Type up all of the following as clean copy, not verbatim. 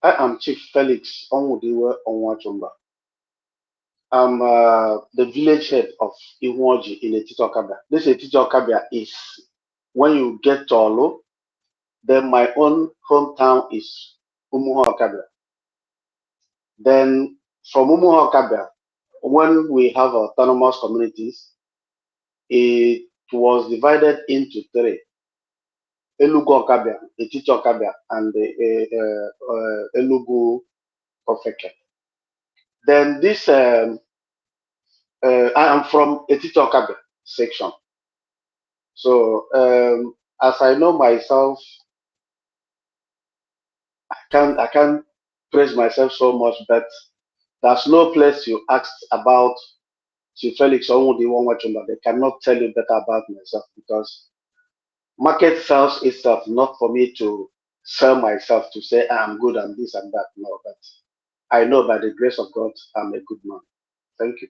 I am Chief Felix owudiwe onwuachumba. I'm the village head of Ihuoji in Etiti Okabia. This Etiti Okabia is when you get to Olu, then my own hometown is Umuhu Okabia. Then from Umuhu Okabia, when we have autonomous communities, it was divided into three. Elugu Okabia, Etiti Okabia, and Elugu Ofeke. Then this I am from Etiti Okabia section. So as I know myself, I can't praise myself so much, but there's no place you asked about to Felix Onwuachumba. They cannot tell you better about myself because market sells itself, not for me to sell myself to say I'm good and this and that. No, but I know by the grace of God I'm a good man. Thank you.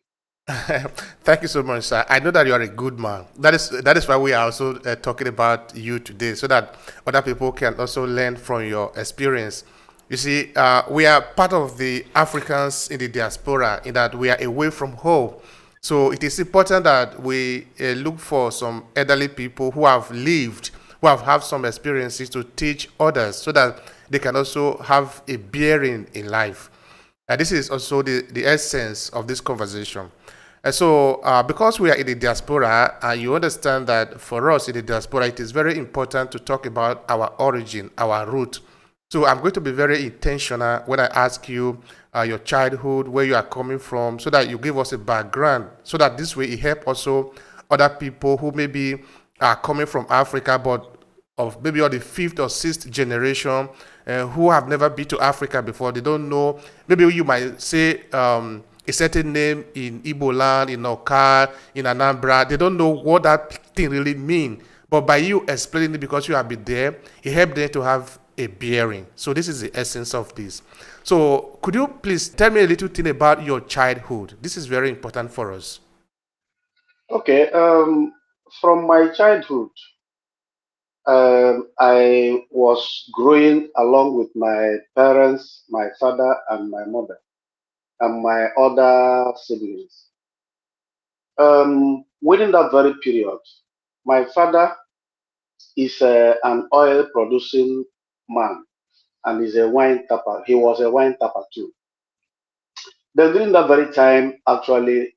Thank you so much, sir. I know that you are a good man. That is why we are also talking about you today, so that other people can also learn from your experience. You see, we are part of the Africans in the diaspora, in that we are away from home. So it is important that we look for some elderly people who have lived, who have had some experiences to teach others, so that they can also have a bearing in life. This is also the essence of this conversation. Because we are in the diaspora, you understand that for us in the diaspora, it is very important to talk about our origin, our root. So I'm going to be very intentional when I ask you your childhood, where you are coming from, so that you give us a background, so that this way it help also other people who maybe are coming from Africa, but of maybe on the fifth or sixth generation who have never been to Africa before. They don't know. Maybe you might say a certain name in Igbo land, in Oka, in Anambra. They don't know what that thing really means. But by you explaining it because you have been there, it helps them to have a bearing. So this is the essence of this. So could you please tell me a little thing about your childhood? This is very important for us. Okay. From my childhood, I was growing along with my parents, my father, and my mother, and my other siblings. Within that very period, my father is an oil producing man and is a wine tapper. He was a wine tapper too. Then during that very time, actually,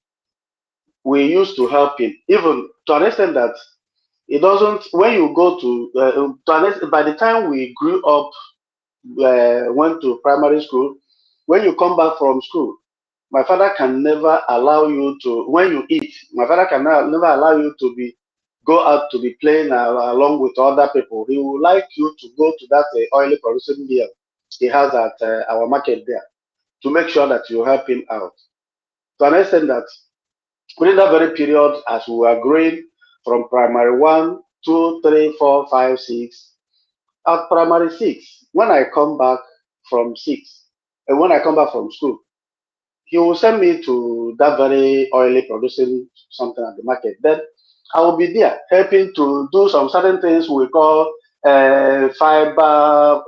we used to help him, even to an extent that it doesn't. When you go to an extent, by the time we grew up, went to primary school, when you come back from school, my father can never allow you to, when you eat, my father can never allow you to be go out to be playing along with other people. He would like you to go to that oily producing mill he has at our market there to make sure that you help him out. To an extent that within that very period, as we were growing from primary one, two, three, four, five, six, at primary six, when I come back from six, and when I come back from school, he will send me to that very oily producing something at the market. Then I will be there helping to do some certain things we call fiber,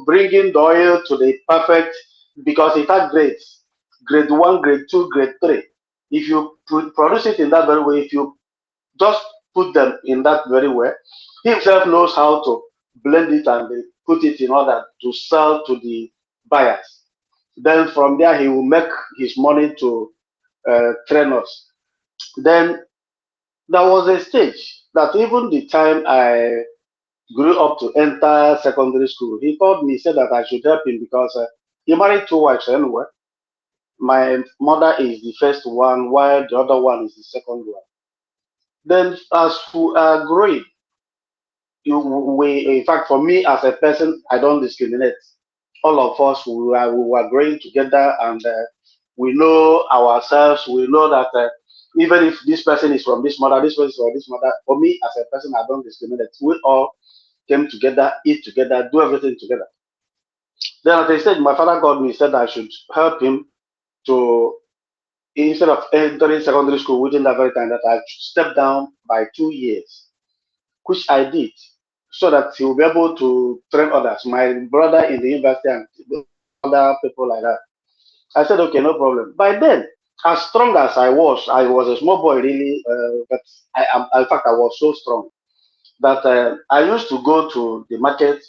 bringing the oil to the perfect, because it has grades, grade one, grade two, grade three. If you produce it in that very way, if you just put them in that very way, he himself knows how to blend it and put it in order to sell to the buyers. Then from there, he will make his money to train us. Then there was a stage that even the time I grew up to enter secondary school, he called me, said that I should help him because he married two wives anyway. My mother is the first one, while the other one is the second one. Then, as we are growing, we, in fact, for me as a person, I don't discriminate. All of us, we were growing together, and we know ourselves. We know that even if this person is from this mother, this person is from this mother, for me as a person, I don't discriminate. We all came together, eat together, do everything together. Then at a stage, my father called me, said I should help him to, instead of entering secondary school within that very time, that I should step down by 2 years, which I did. so that he will be able to train others. My brother in the university and other people like that. I said, okay, no problem. By then, as strong as I was a small boy really, but I am, in fact, I was so strong that I used to go to the market,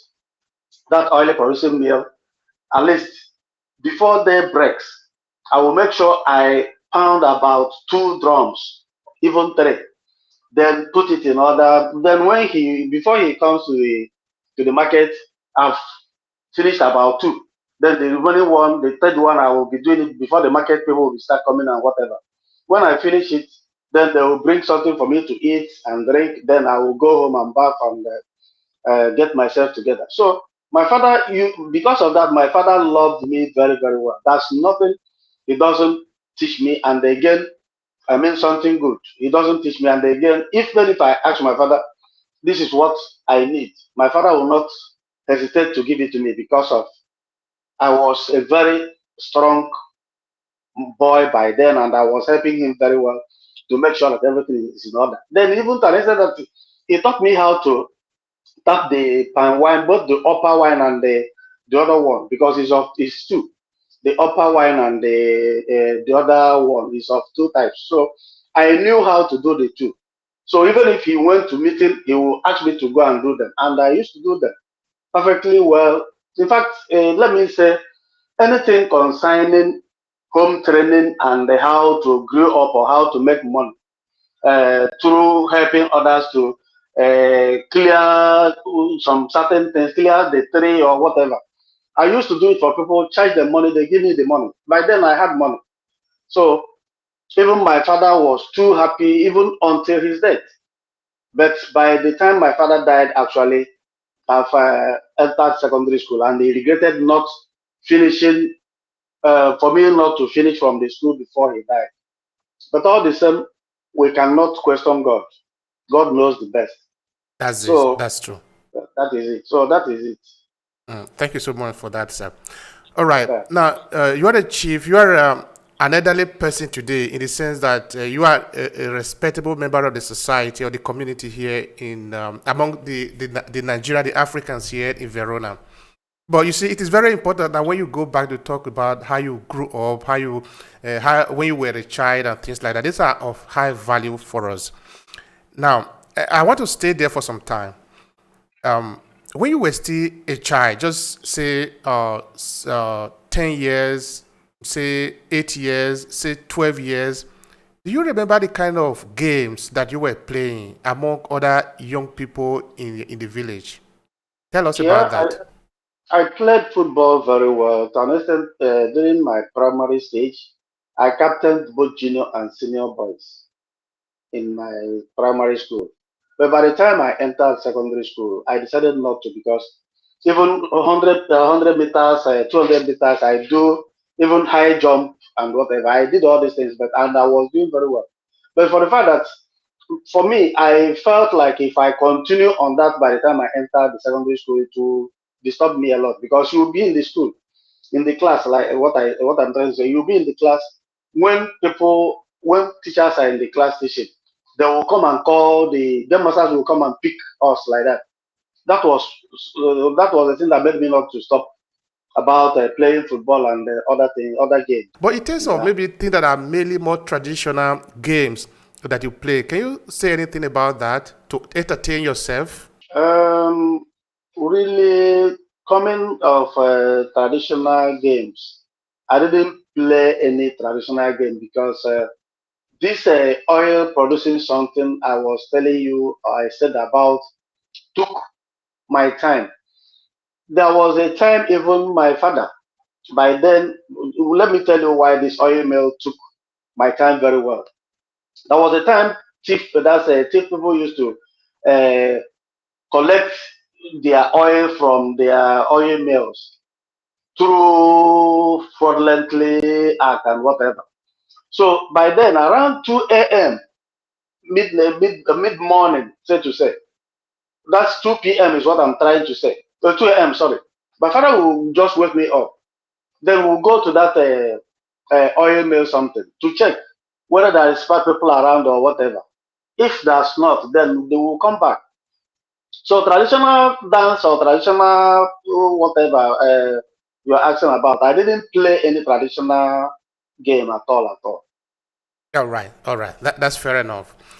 that oil producing mill, at least before day breaks. I will make sure I pound about 2 drums, even 3, then put it in order. Then before he comes to the market, I've finished about 2. Then the remaining one, the third one, I will be doing it before the market people will start coming and whatever. When I finish it, then they will bring something for me to eat and drink. Then I will go home and bath and get myself together. So my father, because of that, my father loved me very, very well. That's nothing he doesn't teach me. And again, I mean something good. He doesn't teach me. And again, even if I ask my father, this is what I need, my father will not hesitate to give it to me because of I was a very strong boy by then, and I was helping him very well to make sure that everything is in order. Then even to an extent that he taught me how to tap the palm wine, both the upper wine and the other one, because it's 2. The upper wine and the other one is of 2 types. So I knew how to do the 2. So even if he went to meeting, he will ask me to go and do them, and I used to do them perfectly well. In fact, let me say anything concerning home training and how to grow up or how to make money through helping others to clear some certain things, clear the tree or whatever. I used to do it for people, charge them money, they give me the money. By then I had money. So even my father was too happy even until his death. But by the time my father died, actually, I've entered secondary school and he regretted not finishing, for me not to finish from the school before he died. But all the same, we cannot question God. God knows the best. That's it. So That's true. that is it. So that is it. Thank you so much for that, sir. All right. Yeah. Now, you are a chief. You are an elderly person today in the sense that you are a respectable member of the society or the community here in among the Nigeria, the Africans here in Verona. But you see, it is very important that when you go back to talk about how you grew up, when you were a child and things like that, these are of high value for us. Now, I want to stay there for some time. When you were still a child, just say 10 years, say 8 years, say 12 years, do you remember the kind of games that you were playing among other young people in the village? Tell us about Yeah, that. I played football very well. To an extent, during my primary stage, I captained both junior and senior boys in my primary school. But by the time I entered secondary school, I decided not to because even 100 meters, 200 meters, I do even high jump and whatever. I did all these things, and I was doing very well. But for the fact that for me, I felt like if I continue on that by the time I entered the secondary school, it will disturb me a lot because you'll be in the school, in the class, like what I'm trying to say, you'll be in the class when teachers are in the class teaching, they will come and call the masters will come and pick us like that. That was that was the thing that made me not to stop about playing football and other games. But in terms of Yeah. maybe things that are mainly more traditional games that you play, can you say anything about that to entertain yourself? Um, really coming of traditional games, I didn't play any traditional game because this oil producing something I was telling you, I said about took my time. There was a time even my father, by then, let me tell you why this oil mill took my time very well. There was a time thief people used to uh, collect their oil from their oil mills through fraudulently act and whatever. So by then, around 2 a.m., mid morning, say to say, that's 2 p.m. is what I'm trying to say. 2 a.m. Sorry, my father will just wake me up. Then we'll go to that oil mill something to check whether there is five people around or whatever. If there's not, then they will come back. So traditional dance or traditional whatever you're asking about, I didn't play any traditional game at all, at all. All right, all right. That's fair enough.